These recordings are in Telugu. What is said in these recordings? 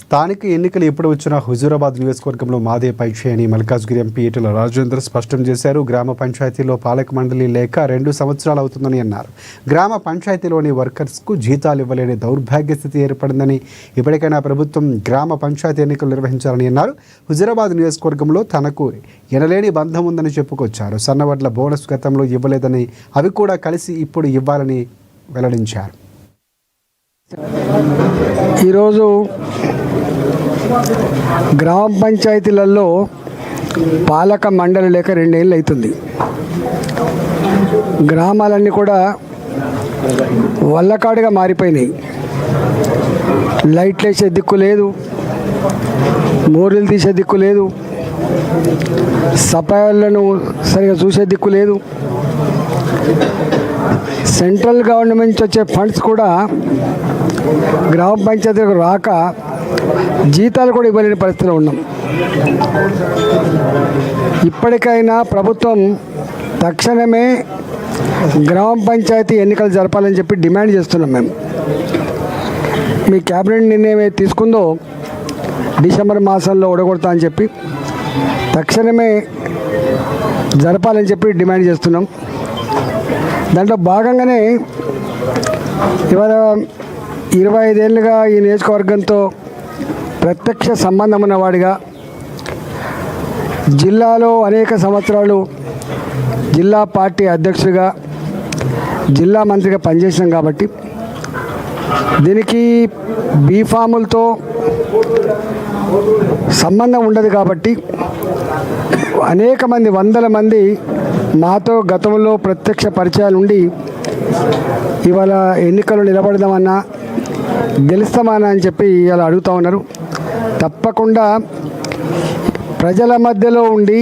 స్థానిక ఎన్నికలు ఎప్పుడు వచ్చినా హుజూరాబాద్ నియోజకవర్గంలో మాదే పైచే అని మల్కాజ్గిరి ఎంపీ ఈటెల రాజేందర్ స్పష్టం చేశారు. గ్రామ పంచాయతీలో పాలక మండలి లేక 2 సంవత్సరాలు అవుతుందని అన్నారు. గ్రామ పంచాయతీలోని వర్కర్స్కు జీతాలు ఇవ్వలేని దౌర్భాగ్య స్థితి ఏర్పడిందని, ఇప్పటికైనా ప్రభుత్వం గ్రామ పంచాయతీ ఎన్నికలు నిర్వహించాలని అన్నారు. హుజూరాబాద్ నియోజకవర్గంలో తనకు ఎనలేని బంధం ఉందని చెప్పుకొచ్చారు. సన్నవడ్ల బోనస్ గతంలో ఇవ్వలేదని, అవి కూడా కలిసి ఇప్పుడు ఇవ్వాలని వెల్లడించారు. ఈరోజు గ్రామ పంచాయతీలలో పాలక మండలి లేక 2 ఏళ్ళు అవుతుంది. గ్రామాలన్నీ కూడా వల్లకాడుగా మారిపోయినాయి. లైట్లు వేసే దిక్కు లేదు, మోరీలు తీసే దిక్కు లేదు, సఫాయిలను సరిగా చూసే దిక్కు లేదు. సెంట్రల్ గవర్నమెంట్ నుంచి వచ్చే ఫండ్స్ కూడా గ్రామ పంచాయతీలకు రాక జీతాలు కూడా ఇవ్వలేని పరిస్థితిలో ఉన్నాం. ఇప్పటికైనా ప్రభుత్వం తక్షణమే గ్రామ పంచాయతీ ఎన్నికలు జరపాలని చెప్పి డిమాండ్ చేస్తున్నాం. మేము మీ క్యాబినెట్ నిర్ణయం ఏది తీసుకుందో డిసెంబర్ మాసంలో ఓడగొడతా అని చెప్పి తక్షణమే జరపాలని చెప్పి డిమాండ్ చేస్తున్నాం. దాంట్లో భాగంగానే ఇవాళ 25 ఏళ్ళుగా ఈ నియోజకవర్గంతో ప్రత్యక్ష సంబంధం ఉన్నవాడిగా, జిల్లాలో అనేక సంవత్సరాలు జిల్లా పార్టీ అధ్యక్షుడిగా, జిల్లా మంత్రిగా పనిచేసినాం. కాబట్టి దీనికి బీఫాములతో సంబంధం ఉండదు. కాబట్టి అనేక మంది, వందల మంది మాతో గతంలో ప్రత్యక్ష పరిచయాలు ఉండి ఇవాళ ఎన్నికలు నిలబడదామన్నా, గెలుస్తామన్నా అని చెప్పి ఇలా అడుగుతూ ఉన్నారు. తప్పకుండా ప్రజల మధ్యలో ఉండి,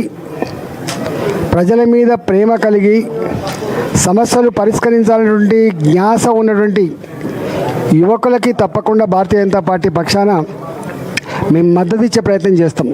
ప్రజల మీద ప్రేమ కలిగి, సమస్యలు పరిష్కరించాలనేటువంటి జ్ఞాస ఉన్నటువంటి యువకులకి తప్పకుండా భారతీయ జనతా పార్టీ పక్షాన మేము మద్దతు ఇచ్చే ప్రయత్నం చేస్తాం.